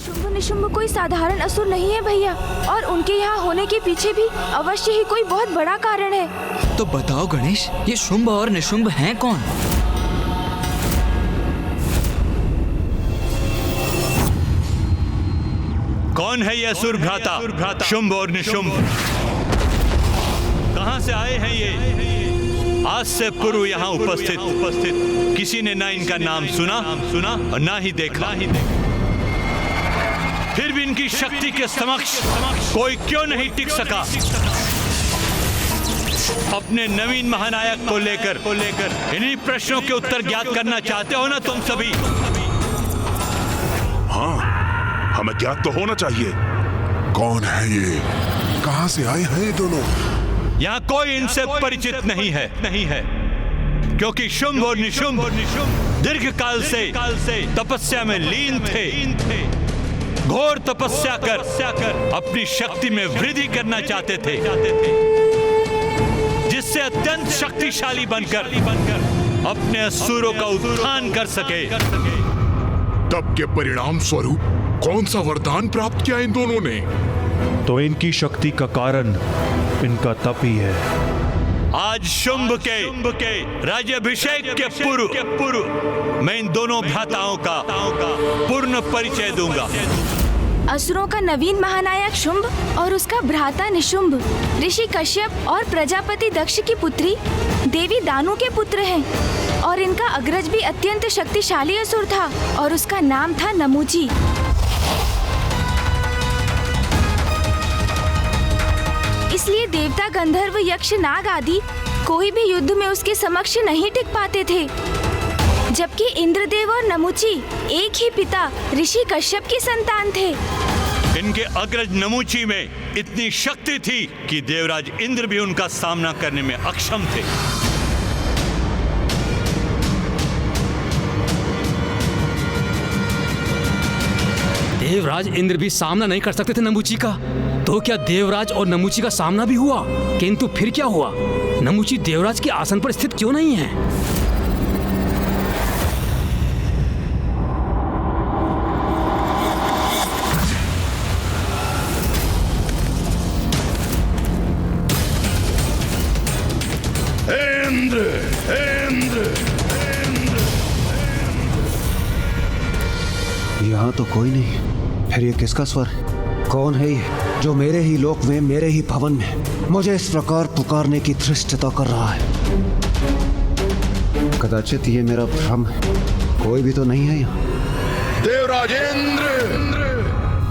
शुंभ निशुंभ कोई साधारण असुर नहीं है भैया, और उनके यहाँ होने के पीछे भी अवश्य ही कोई बहुत बड़ा कारण है। तो बताओ गणेश, ये शुंभ और निशुंभ हैं कौन? कौन है ये असुर भ्राता शुंभ और निशुंभ? कहां से आए हैं ये? आज से पूर्व यहाँ उपस्थित किसी ने ना इनका नाम सुना और ना ही देखा। फिर भी इनकी शक्ति के समक्ष कोई क्यों नहीं टिक सका? अपने नवीन महानायक को लेकर इन्हीं प्रश्नों के उत्तर ज्ञात करना चाहते हो ना तुम सभी? हाँ, हमें ज्ञात तो होना चाहिए। कौन है ये? कहां से आए हैं ये दोनों? यहाँ कोई इनसे परिचित नहीं है क्योंकि शुंभ और निशुंभ दीर्घ काल से तपस्या में लीन थे। घोर तपस्या कर अपनी शक्ति में वृद्धि करना चाहते थे, जिससे अत्यंत शक्तिशाली बनकर अपने असुरों का उत्थान कर सके। तब के परिणाम स्वरूप कौन सा वरदान प्राप्त किया इन दोनों ने? तो इनकी शक्ति का कारण इनका तप ही है। आज शुंभ के राज्याभिषेक के पूर्व मैं इन दोनों भ्राताओं का पूर्ण परिचय दूंगा। असुरों का नवीन महानायक शुंभ और उसका भ्राता निशुंभ ऋषि कश्यप और प्रजापति दक्ष की पुत्री देवी दानु के पुत्र हैं, और इनका अग्रज भी अत्यंत शक्तिशाली असुर था और उसका नाम था नमूची। इसलिए देवता, गंधर्व, यक्ष, नाग आदि कोई भी युद्ध में उसके समक्ष नहीं टिक पाते थे, जबकि इंद्रदेव और नमूची एक ही पिता ऋषि कश्यप की संतान थे। इनके अग्रज नमूची में इतनी शक्ति थी कि देवराज इंद्र भी उनका सामना करने में अक्षम थे। देवराज इंद्र भी सामना नहीं कर सकते थे नमूची का, तो क्या देवराज और नमूची का सामना भी हुआ? किंतु फिर क्या हुआ? नमूची देवराज के आसन पर स्थित क्यों नहीं है? यहाँ तो कोई नहीं, फिर ये किसका स्वर है? कौन है ये जो मेरे ही लोक में, मेरे ही भवन में मुझे इस प्रकार पुकारने की धृष्टता कर रहा है? कदाचित ये मेरा भ्रम है, कोई भी तो नहीं है यहाँ। देवराज इंद्र!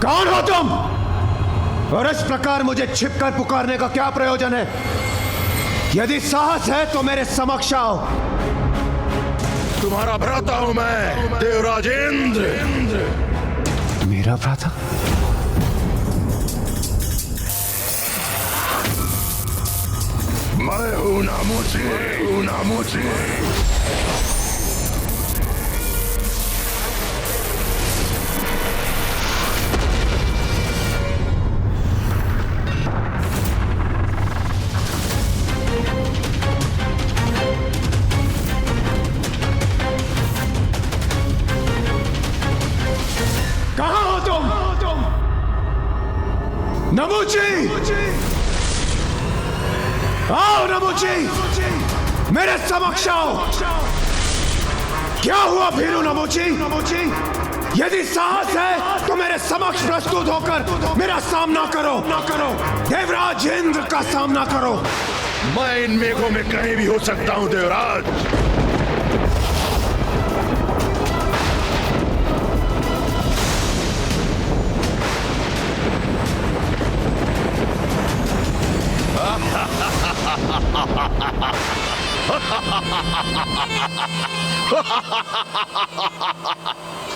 कौन हो तुम? और इस प्रकार मुझे छिपकर पुकारने का क्या प्रयोजन है? यदि साहस है तो मेरे समक्ष आओ। तुम्हारा भ्राता हूं मैं, देवराज इंद्र। मेरा भ्राता? मैं हूं नमूची। कहां हो तुम? नमूची! आओ नमूची, मेरे समक्ष आओ। क्या हुआ भीरू नमूची? यदि साहस है तो मेरे समक्ष प्रस्तुत होकर मेरा सामना करो। देवराज इंद्र का सामना करो। मैं इन मेघों में कहीं भी हो सकता हूं देवराज।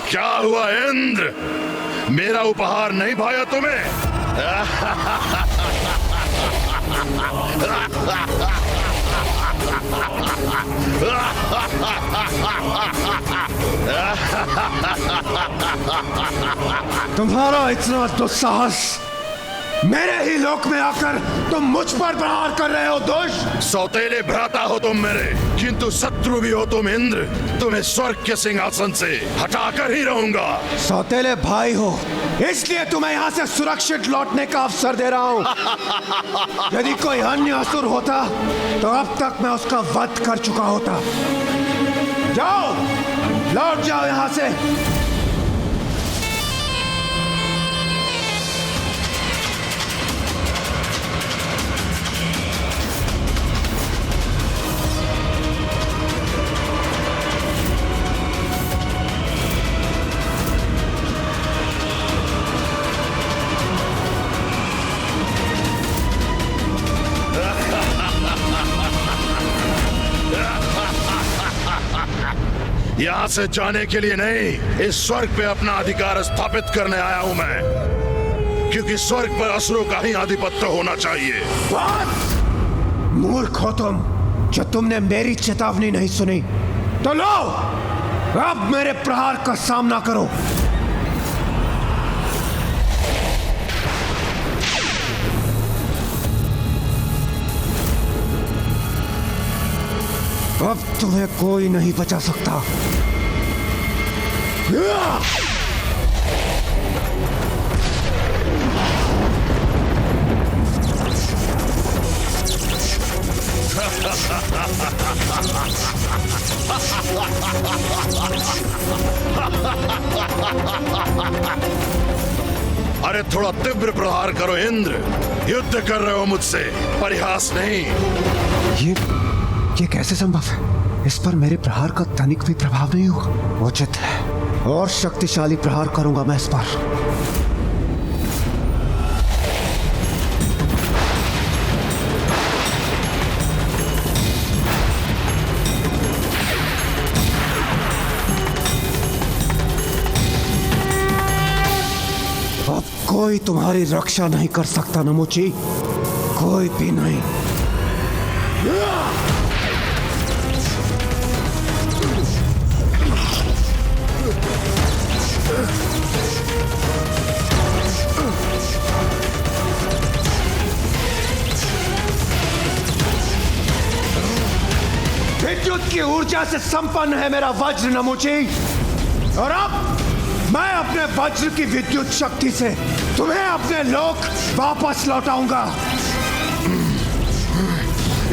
क्या हुआ इंद्र? मेरा उपहार नहीं भाया तुम्हें? तुम्हारा इतना दुस्साहस मेरे ही लोक में आकर तुम मुझ पर प्रहार कर रहे हो दुष्ट। सौतेले भ्राता हो तुम मेरे, किंतु शत्रु भी हो तुम इंद्र। तुम्हें स्वर्ग के सिंहासन से हटाकर ही रहूंगा। सौतेले भाई हो, इसलिए तुम्हें यहाँ से सुरक्षित लौटने का अवसर दे रहा हूँ। यदि कोई अन्य असुर होता तो अब तक मैं उसका वध कर चुका होता। जाओ, लौट जाओ यहाँ से। यहाँ से जाने के लिए नहीं, इस स्वर्ग पे अपना अधिकार स्थापित करने आया हूँ मैं, क्योंकि स्वर्ग पर असुरों का ही आधिपत्य होना चाहिए। मूर्ख हो तुम, जो तुमने मेरी चेतावनी नहीं सुनी। तो लो, अब मेरे प्रहार का सामना करो। अब तुम्हें कोई नहीं बचा सकता। अरे थोड़ा तीव्र प्रहार करो इंद्र, युद्ध कर रहे हो मुझसे, परिहास नहीं। ये कैसे संभव है? इस पर मेरे प्रहार का तनिक भी प्रभाव नहीं हुआ। उचित है, और शक्तिशाली प्रहार करूंगा मैं इस पर। अब कोई तुम्हारी रक्षा नहीं कर सकता नमुची, कोई भी नहीं। विद्युत की ऊर्जा से संपन्न है मेरा वज्र नमुची, और अब मैं अपने वज्र की विद्युत शक्ति से तुम्हें अपने लोक वापस लौटाऊंगा।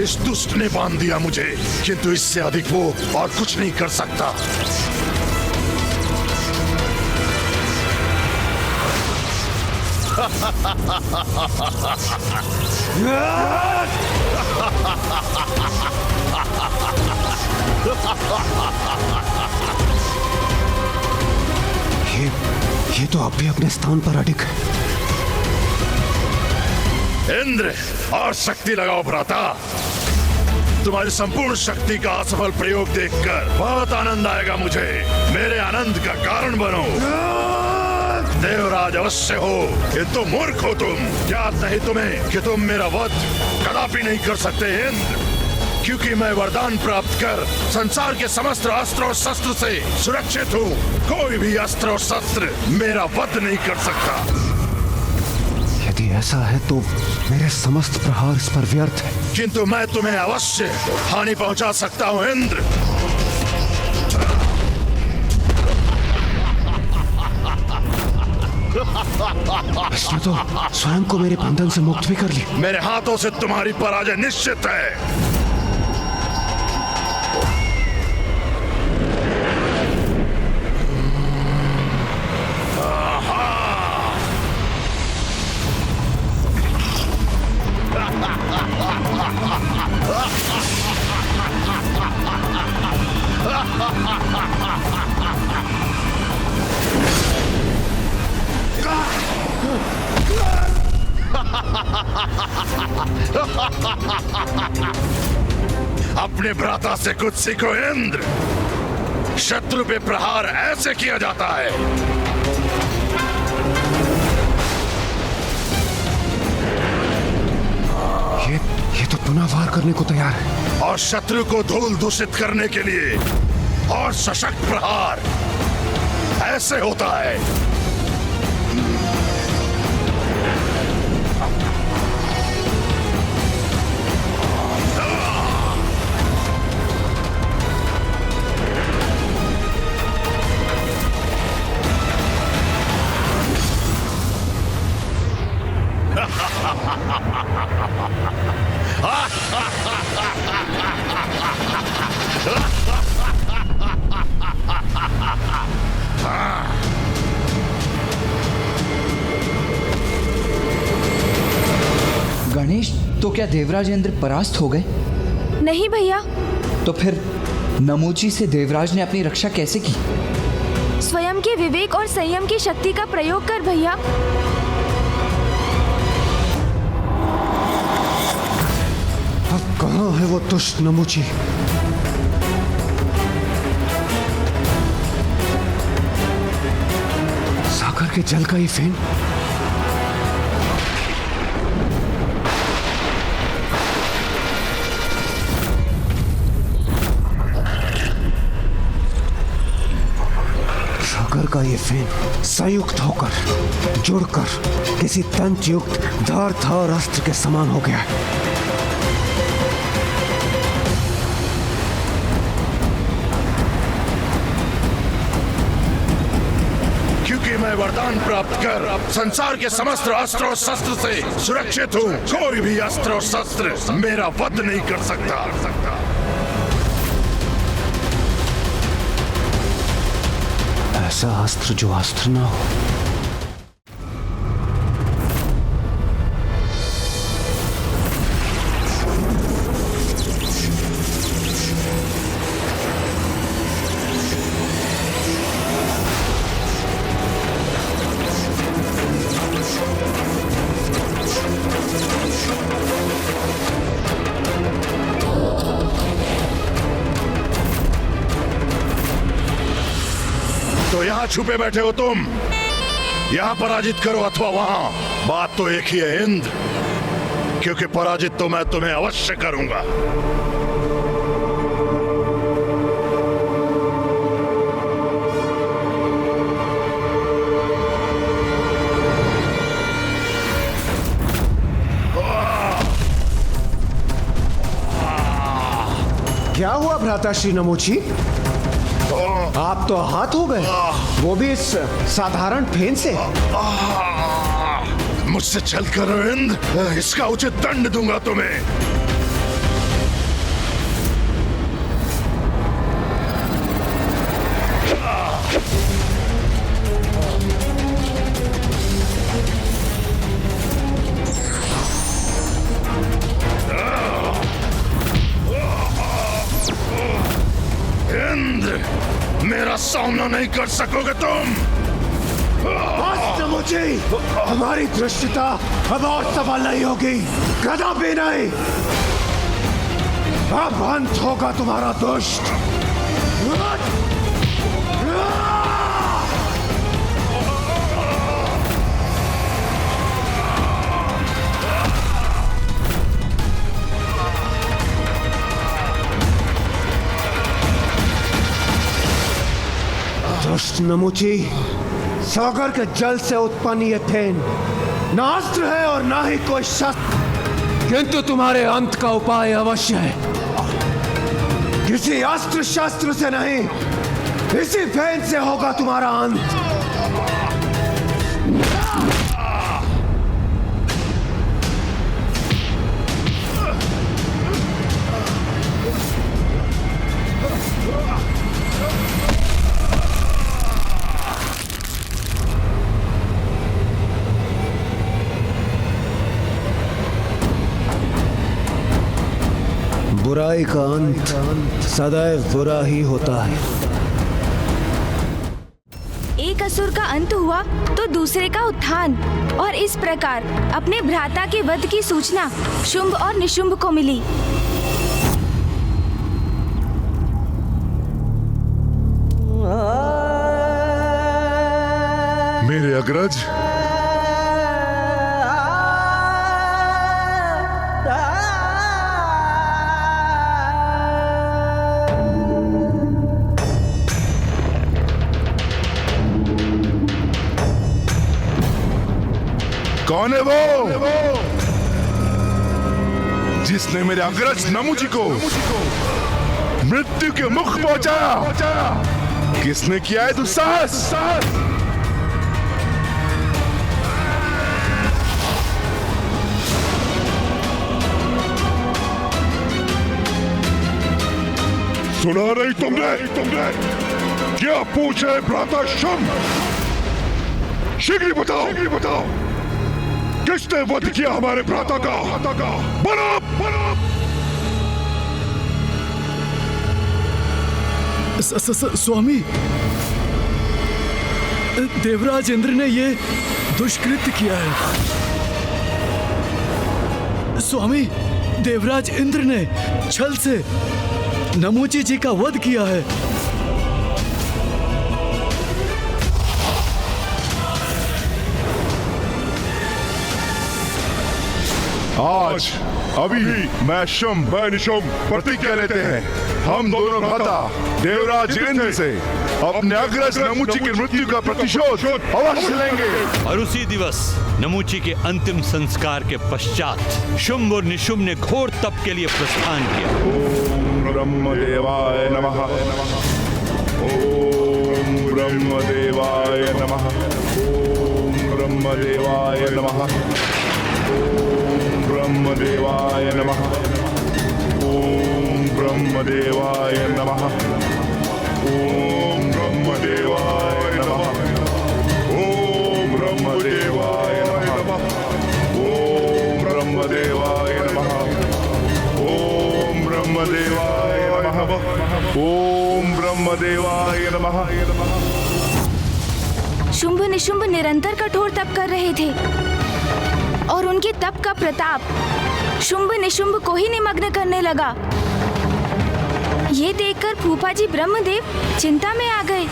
इस दुष्ट ने बांध दिया मुझे, किंतु इससे अधिक वो और कुछ नहीं कर सकता। ये तो अब भी अपने स्थान पर अडिग है। इंद्र, और शक्ति लगाओ भ्राता। तुम्हारी संपूर्ण शक्ति का असफल प्रयोग देखकर बहुत आनंद आएगा मुझे। मेरे आनंद का कारण बनो। देवराज अवश्य हो, ये तो मूर्ख हो तुम। ज्ञात नहीं तुम्हें कि तुम मेरा वध कदापि नहीं कर सकते इंद्र, क्योंकि मैं वरदान प्राप्त कर संसार के समस्त अस्त्र और शस्त्र से सुरक्षित हूँ। कोई भी अस्त्र और शस्त्र मेरा वध नहीं कर सकता। यदि ऐसा है तो मेरे समस्त प्रहार इस पर व्यर्थ है। किंतु मैं तुम्हें अवश्य हानि पहुंचा सकता हूँ इंद्र। इसने तो स्वयं को मेरे बंधन से मुक्त भी कर ली। मेरे हाथों से तुम्हारी पराजय निश्चित है। अपने भ्राता से कुछ सीखो इंद्र। शत्रु पे प्रहार ऐसे किया जाता है। ये तो पुनः वार करने को तैयार है। और शत्रु को धूल दूषित करने के लिए और सशक्त प्रहार ऐसे होता है। क्या देवराज इंद्र परास्त हो गए? नहीं भैया, तो फिर नमूची से देवराज ने अपनी रक्षा कैसे की? स्वयं के विवेक और संयम की शक्ति का प्रयोग कर भैया। अब कहाँ है वो दुष्ट नमूची? सागर के जल का ये फेन सागर का ये फेन संयुक्त होकर जुड़कर किसी तंत्र युक्त धार और अस्त्र के समान हो गया है। क्योंकि मैं वरदान प्राप्त कर संसार के समस्त अस्त्र और शस्त्र से सुरक्षित हूँ, कोई भी अस्त्र और शस्त्र मेरा वध नहीं कर सकता। ऐसा अस्त्र जो अस्त्र ना हो। तो यहाँ छुपे बैठे हो तुम, यहाँ पराजित करो अथवा वहां, बात तो एक ही है इंद्र, क्योंकि पराजित तो मैं तुम्हें अवश्य करूंगा। क्या हुआ भ्राता श्री नमूची? आप तो आहत हो गए, वो भी इस साधारण फेन से। मुझसे चल कर इंद्र, इसका उचित दंड दूंगा तुम्हें। मेरा सामना नहीं कर सकोगे तुम। नमूची, हमारी दृष्टता अब और सफल नहीं होगी, कदापि नहीं। अब अंत होगा तुम्हारा दुष्ट। दुष्ट नमूची, सागर के जल से उत्पन्न ये फेन ना अस्त्र है और ना ही कोई शस्त्र, किंतु तुम्हारे अंत का उपाय अवश्य है। किसी अस्त्र शस्त्र से नहीं, इसी फेन से होगा तुम्हारा अंत। बुराई का अंत सदैव बुरा ही होता है। एक असुर का अंत हुआ तो दूसरे का उत्थान, और इस प्रकार अपने भ्राता के वध की सूचना शुंभ और निशुंभ को मिली। मेरे अग्रज, कौन है वो जिसने मेरे अग्रज नमूची को मृत्यु के मुख पहुंचाया? किसने किया है दुस्साहस? सुना नहीं तुमने? क्या पूछे भ्राता शुंभ? शीघ्र बताओ, किसने वध किया हमारे भ्राता का? बोलो, बोलो। स्वामी, देवराज इंद्र ने ये दुष्कृत्य किया है। स्वामी, देवराज इंद्र ने छल से नमूची जी का वध किया है। आज अभी मैं शुंभ व निशुंभ प्रतिज्ञा लेते हैं, हम दोनों भ्राता देवराज इंद्र से अपने अग्रज नमूची की मृत्यु का प्रतिशोध अवश्य लेंगे। और उसी दिवस नमूची के अंतिम संस्कार के पश्चात शुंभ और निशुंभ ने घोर तप के लिए प्रस्थान किया। ओम ब्रह्मदेवाय नमः। ओम ब्रह्मदेवाय नमः। ओम ब्रह्मदेवाय नमः। ओम ब्रह्मदेवाय नमः। ओम ब्रह्मदेवाय नमः। ओम ब्रह्मदेवाय नमः। ओम ब्रह्मदेवाय नमः। ओम ब्रह्मदेवाय नमः। ओम ब्रह्मदेवाय नमः। ओम ब्रह्मदेवाय नमः। शुंभ निशुंभ निरंतर कठोर तप कर रहे थे और उनके तप का प्रताप शुंभ निशुंभ को ही निमग्न करने लगा। ये देखकर फूफा जी ब्रह्मदेव चिंता में आ गए।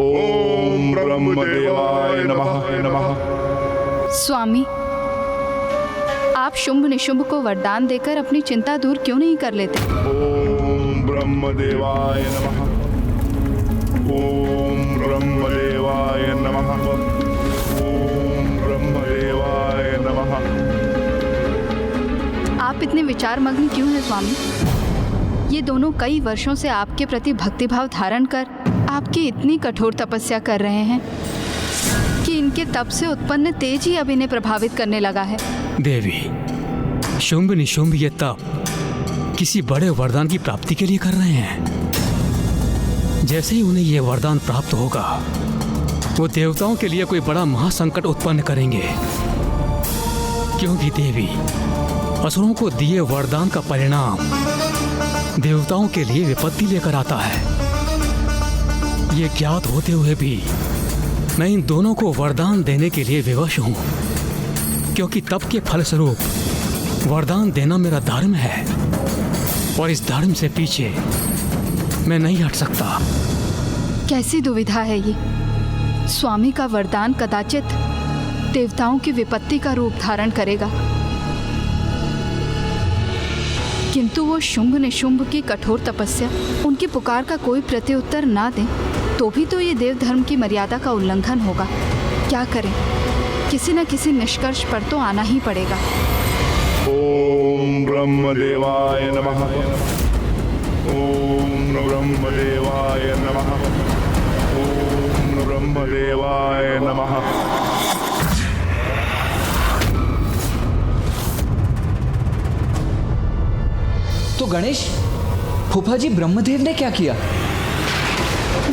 ओम ब्रह्मदेवाय नमः। स्वामी, आप शुंभ निशुंभ को वरदान देकर अपनी चिंता दूर क्यों नहीं कर लेते? ओम ब्रह्मदेवाय नमः। ओम ब्रह्मदेवाय नमः। ओम ब्रह्मदेवाय नमः। आप इतने विचारमग्न क्यों हैं स्वामी? ये दोनों कई वर्षों से आपके प्रति भक्तिभाव धारण कर आपकी इतनी कठोर तपस्या कर रहे हैं कि इनके तप से उत्पन्न तेज ही अब इन्हें प्रभावित करने लगा है। देवी, शुंभ निशुंभ ये तप किसी बड़े वरदान की प्राप्ति के लिए कर रहे हैं। जैसे ही उन्हें यह वरदान प्राप्त होगा, वो देवताओं के लिए कोई बड़ा महासंकट उत्पन्न करेंगे। क्योंकि देवी, असुरों को दिए वरदान का परिणाम देवताओं के लिए विपत्ति लेकर आता है। ये ज्ञात होते हुए भी मैं इन दोनों को वरदान देने के लिए विवश हूं, क्योंकि तप के फलस्वरूप वरदान देना मेरा धर्म है और इस धर्म से पीछे मैं नहीं हट सकता। कैसी दुविधा है ये? स्वामी का वरदान कदाचित देवताओं की विपत्ति का रूप धारण करेगा, किंतु वो शुंभ निशुंभ की कठोर तपस्या, उनकी पुकार का कोई प्रत्युत्तर ना दें तो भी तो ये देव धर्म की मर्यादा का उल्लंघन होगा। क्या करें? किसी न किसी निष्कर्ष पर तो आना ही पड़ेगा। ओम ब्रह्मदेवाय नमः। ओम ब्रह्मदेवाय नमः। ओम ब्रह्मदेवाय नमः। तो गणेश, फूफा जी ब्रह्मदेव ने क्या किया?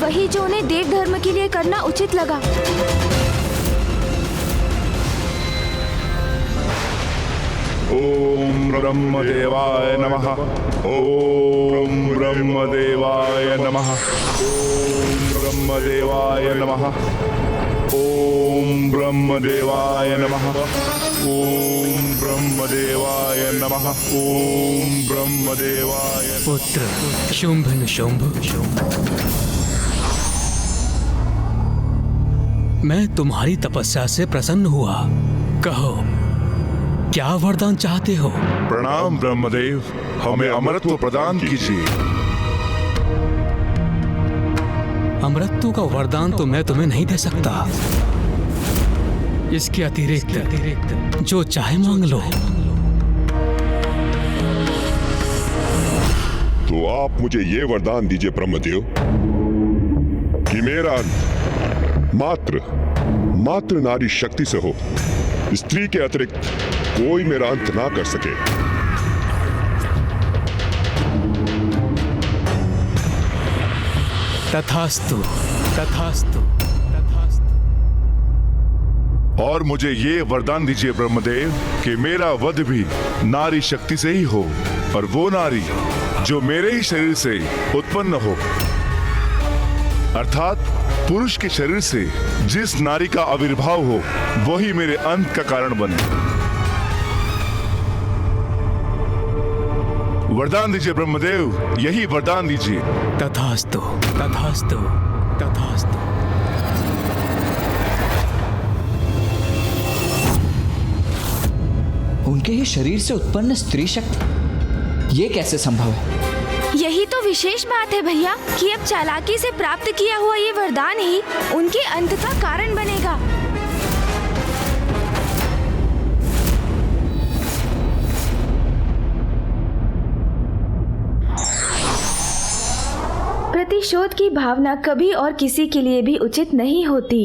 वही जो उन्हें देव धर्म के लिए करना उचित लगा। ओम ब्रह्मदेवाय नमः। ओम ब्रह्मदेवाय नमः। ओम ब्रह्मदेवाय नमः। ओम ब्रह्मदेवाय नमः। ओम ब्रह्मदेवाय नमः। ओम ब्रह्मदेवाय। पुत्र शुंभ निशुंभ, मैं तुम्हारी तपस्या से प्रसन्न हुआ। कहो, क्या वरदान चाहते हो? प्रणाम ब्रह्मदेव, हमें अमरत्व प्रदान कीजिए। अमरत्व का वरदान तो मैं तुम्हें नहीं दे सकता। इसके अतिरिक्त जो चाहे मांग लो। तो आप मुझे ये वरदान दीजिए ब्रह्मदेव कि मेरा अंत मात्र नारी शक्ति से हो, स्त्री के अतिरिक्त कोई मेरा अंत ना कर सके। तथास्तु। तथास्तु। और मुझे ये वरदान दीजिए ब्रह्मदेव कि मेरा वध भी नारी शक्ति से ही हो, और वो नारी जो मेरे ही शरीर से उत्पन्न हो, अर्थात पुरुष के शरीर से जिस नारी का आविर्भाव हो वही मेरे अंत का कारण बने। वरदान दीजिए ब्रह्मदेव, यही वरदान दीजिए। तथास्तु तथास्तु तथास्तु। उनके ही शरीर से उत्पन्न स्त्री शक्ति, ये कैसे संभव है? यही तो विशेष बात है भैया कि अब चालाकी से प्राप्त किया हुआ ये वरदान ही उनके अंत का कारण बनेगा। प्रतिशोध की भावना कभी और किसी के लिए भी उचित नहीं होती।